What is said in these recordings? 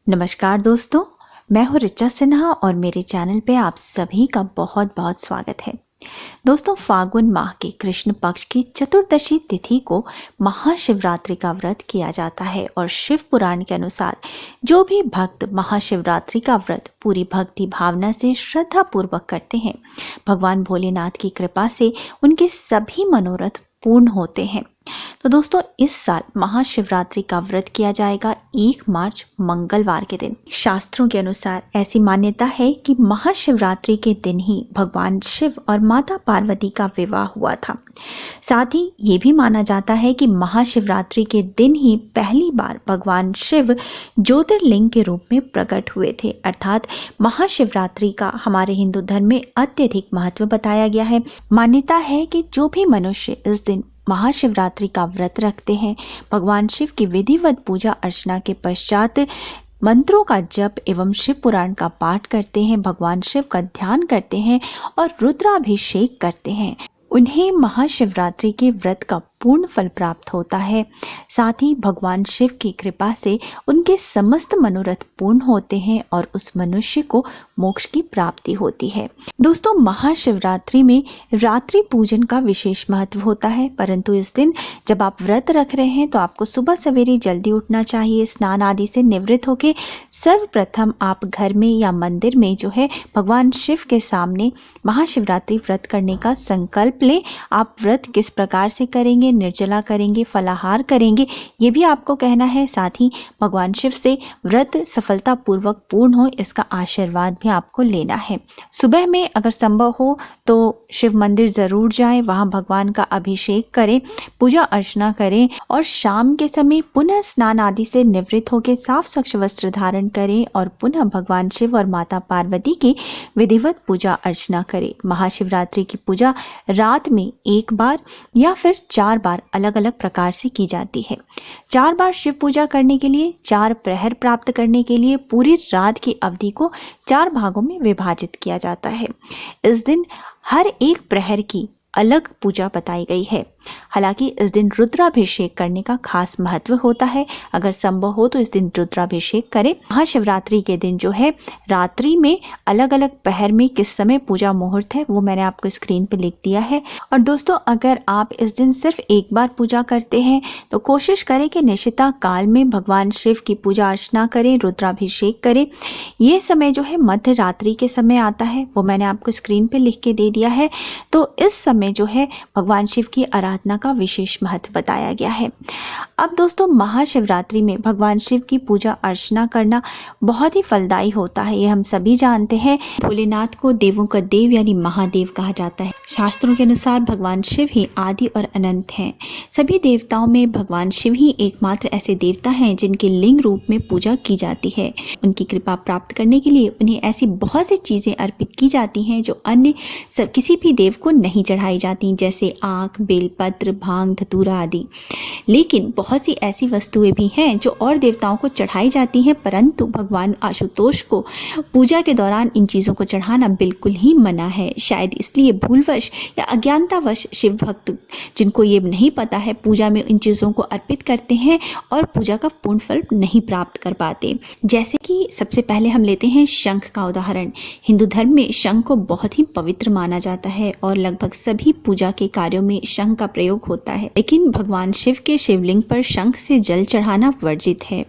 नमस्कार दोस्तों, मैं हूँ रिचा सिन्हा और मेरे चैनल पे आप सभी का बहुत बहुत स्वागत है। दोस्तों, फागुन माह के कृष्ण पक्ष की चतुर्दशी तिथि को महाशिवरात्रि का व्रत किया जाता है और शिव पुराण के अनुसार जो भी भक्त महाशिवरात्रि का व्रत पूरी भक्ति भावना से श्रद्धा पूर्वक करते हैं, भगवान भोलेनाथ की कृपा से उनके सभी मनोरथ पूर्ण होते हैं। तो दोस्तों, इस साल महाशिवरात्रि का व्रत किया जाएगा 1 मार्च मंगलवार के दिन। शास्त्रों के अनुसार ऐसी मान्यता है कि महाशिवरात्रि के दिन ही भगवान शिव और माता पार्वती का विवाह हुआ था। साथ ही ये भी माना जाता है कि महाशिवरात्रि के दिन ही पहली बार भगवान शिव ज्योतिर्लिंग के रूप में प्रकट हुए थे। अर्थात महाशिवरात्रि का हमारे हिंदू धर्म में अत्यधिक महत्व बताया गया है। मान्यता है कि जो भी मनुष्य इस दिन महाशिवरात्रि का व्रत रखते हैं, भगवान शिव की विधिवत पूजा अर्चना के पश्चात मंत्रों का जप एवं शिव पुराण का पाठ करते हैं, भगवान शिव का ध्यान करते हैं और रुद्राभिषेक करते हैं, उन्हें महाशिवरात्रि के व्रत का पूर्ण फल प्राप्त होता है। साथ ही भगवान शिव की कृपा से उनके समस्त मनोरथ पूर्ण होते हैं और उस मनुष्य को मोक्ष की प्राप्ति होती है। दोस्तों, महाशिवरात्रि में रात्रि पूजन का विशेष महत्व होता है, परंतु इस दिन जब आप व्रत रख रहे हैं तो आपको सुबह सवेरे जल्दी उठना चाहिए। स्नान आदि से निवृत्त होकर सर्वप्रथम आप घर में या मंदिर में जो है भगवान शिव के सामने महाशिवरात्रि व्रत करने का संकल्प लें। आप व्रत किस प्रकार से करेंगे, निर्जला करेंगे, फलाहार करेंगे, ये भी आपको कहना है। साथ ही भगवान शिव से व्रत सफलतापूर्वक पूर्ण हो, इसका आशीर्वाद भी आपको लेना है। सुबह में अगर संभव हो तो शिव मंदिर जरूर जाएं, वहां भगवान का अभिषेक करें, पूजा अर्चना करें और शाम के समय पुनः स्नान आदि से निवृत्त होकर साफ स्वच्छ वस्त्र धारण करें और पुनः भगवान शिव और माता पार्वती की विधिवत पूजा अर्चना करें। महाशिवरात्रि की पूजा रात में 1 बार या फिर 4 बार अलग अलग प्रकार से की जाती है। 4 बार शिव पूजा करने के लिए 4 प्रहर प्राप्त करने के लिए पूरी रात की अवधि को 4 भागों में विभाजित किया जाता है। इस दिन हर एक प्रहर की अलग पूजा बताई गई है। हालांकि इस दिन रुद्राभिषेक करने का खास महत्व होता है। अगर संभव हो तो इस दिन रुद्राभिषेक करें। महाशिवरात्रि के दिन जो है रात्रि में अलग अलग पहर में किस समय पूजा मुहूर्त है वो मैंने आपको स्क्रीन पे लिख दिया है। और दोस्तों, अगर आप इस दिन सिर्फ 1 बार पूजा करते हैं तो कोशिश करें कि निशिता काल में भगवान शिव की पूजा अर्चना करें, रुद्राभिषेक करें। ये समय जो है मध्य रात्रि के समय आता है, वो मैंने आपको स्क्रीन पे लिख के दे दिया है। तो इस समय जो है भगवान शिव की आराधना का विशेष महत्व बताया गया है। अब दोस्तों, महाशिवरात्रि में भगवान शिव की पूजा अर्चना करना बहुत ही फलदायी होता है, ये हम सभी जानते हैं। भोलेनाथ को देवों का देव यानी महादेव कहा जाता है। शास्त्रों के अनुसार भगवान शिव ही आदि और अनंत हैं। सभी देवताओं में भगवान शिव ही एकमात्र ऐसे देवता हैं जिनके लिंग रूप में पूजा की जाती है। उनकी कृपा प्राप्त करने के लिए उन्हें ऐसी बहुत सी चीजें अर्पित की जाती हैं जो अन्य किसी भी देव को नहीं चढ़ाई जाती, जैसे आँख, बेलपत्र, भांग, धतूरा आदि। लेकिन बहुत सी ऐसी वस्तुएं भी हैं जो और देवताओं को चढ़ाई जाती हैं, परंतु भगवान आशुतोष को पूजा के दौरान इन चीज़ों को चढ़ाना बिल्कुल ही मना है। शायद इसलिए भूलवश या अज्ञानतावश शिव भक्त जिनको ये नहीं पता है पूजा में इन चीज़ों को अर्पित करते हैं और पूजा का पूर्ण फल नहीं प्राप्त कर पाते। जैसे कि सबसे पहले हम लेते हैं शंख का उदाहरण। हिंदू धर्म में शंख को बहुत ही पवित्र माना जाता है और लगभग सभी पूजा के कार्यों में शंख का प्रयोग होता है। लेकिन भगवान शिव के शिवलिंग पर शंख से जल चढ़ाना वर्जित है।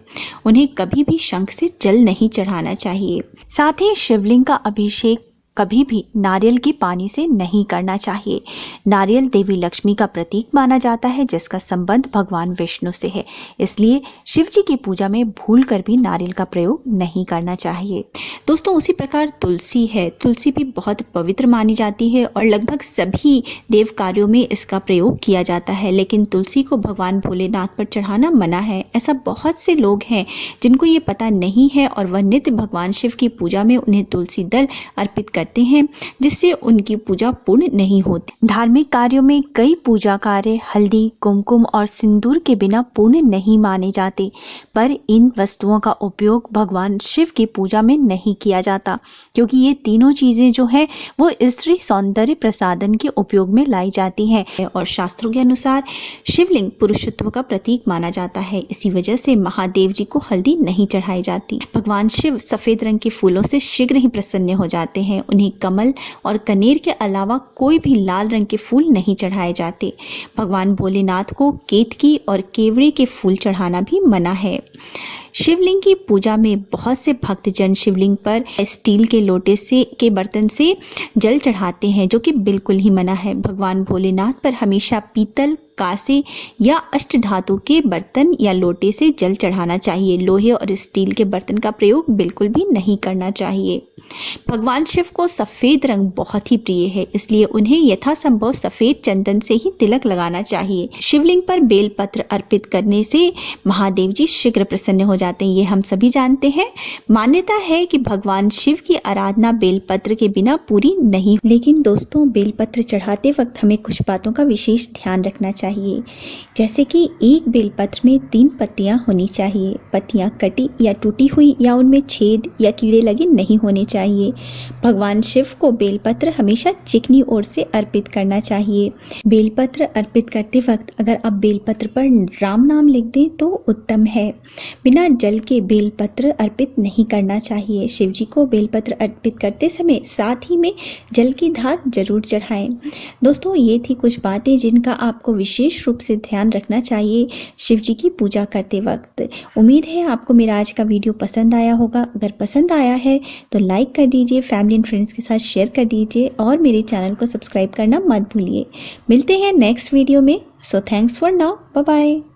उन्हें कभी भी शंख से जल नहीं चढ़ाना चाहिए। साथ ही शिवलिंग का अभिषेक कभी भी नारियल के पानी से नहीं करना चाहिए। नारियल देवी लक्ष्मी का प्रतीक माना जाता है जिसका संबंध भगवान विष्णु से है, इसलिए शिव जी की पूजा में भूलकर भी नारियल का प्रयोग नहीं करना चाहिए। दोस्तों, उसी प्रकार तुलसी है। तुलसी भी बहुत पवित्र मानी जाती है और लगभग सभी देव कार्यों में इसका प्रयोग किया जाता है, लेकिन तुलसी को भगवान भोलेनाथ पर चढ़ाना मना है। ऐसा बहुत से लोग हैं जिनको ये पता नहीं है और वह नित्य भगवान शिव की पूजा में उन्हें तुलसी दल अर्पित कर करते हैं जिससे उनकी पूजा पूर्ण नहीं होती। धार्मिक कार्यों में कई पूजा कार्य हल्दी, कुमकुम और सिंदूर के बिना पूर्ण नहीं माने जाते, पर इन वस्तुओं का उपयोग भगवान शिव की पूजा में नहीं किया जाता, क्योंकि ये तीनों चीज़ें जो है वो स्त्री सौंदर्य प्रसाधन के उपयोग में लाई जाती हैं और शास्त्रों के अनुसार शिवलिंग पुरुषत्व का प्रतीक माना जाता है। इसी वजह से महादेव जी को हल्दी नहीं चढ़ाई जाती। भगवान शिव सफ़ेद रंग के फूलों से शीघ्र ही प्रसन्न हो जाते हैं। उन्हें कमल और कनेर के अलावा कोई भी लाल रंग के फूल नहीं चढ़ाए जाते। भगवान भोलेनाथ को केतकी और केवड़े के फूल चढ़ाना भी मना है। शिवलिंग की पूजा में बहुत से भक्तजन शिवलिंग पर स्टील के लोटे के बर्तन से जल चढ़ाते हैं, जो कि बिल्कुल ही मना है। भगवान भोलेनाथ पर हमेशा पीतल, कांसे या अष्टधातु के बर्तन या लोटे से जल चढ़ाना चाहिए। लोहे और स्टील के बर्तन का प्रयोग बिल्कुल भी नहीं करना चाहिए। भगवान शिव को सफ़ेद रंग बहुत ही प्रिय है, इसलिए उन्हें यथासंभव सफ़ेद चंदन से ही तिलक लगाना चाहिए। शिवलिंग पर बेलपत्र अर्पित करने से महादेव जी शीघ्र प्रसन्न हो जाते हैं, ये हम सभी जानते हैं। मान्यता है कि भगवान शिव की आराधना बेलपत्र के बिना पूरी नहीं। लेकिन दोस्तों, बेलपत्र चढ़ाते वक्त हमें कुछ बातों का विशेष ध्यान रखना चाहिए, जैसे कि एक बेलपत्र में 3 पत्तियां होनी चाहिए। पत्तियां कटी या टूटी हुई या उनमें छेद या कीड़े लगे नहीं होने चाहिए। भगवान शिव को बेलपत्र हमेशा चिकनी ओर से अर्पित करना चाहिए। बेलपत्र अर्पित करते वक्त अगर आप बेलपत्र पर राम नाम लिख दें तो उत्तम है। बिना जल के बेलपत्र अर्पित नहीं करना चाहिए। शिव जी को बेलपत्र अर्पित करते समय साथ ही में जल की धार जरूर चढ़ाएं। दोस्तों, ये थी कुछ बातें जिनका आपको विशेष रूप से ध्यान रखना चाहिए शिव जी की पूजा करते वक्त। उम्मीद है आपको मेरा आज का वीडियो पसंद आया होगा। अगर पसंद आया है तो लाइक कर दीजिए, फैमिली एंड फ्रेंड्स के साथ शेयर कर दीजिए और मेरे चैनल को सब्सक्राइब करना मत भूलिए। मिलते हैं नेक्स्ट वीडियो में। So thanks for now, bye bye.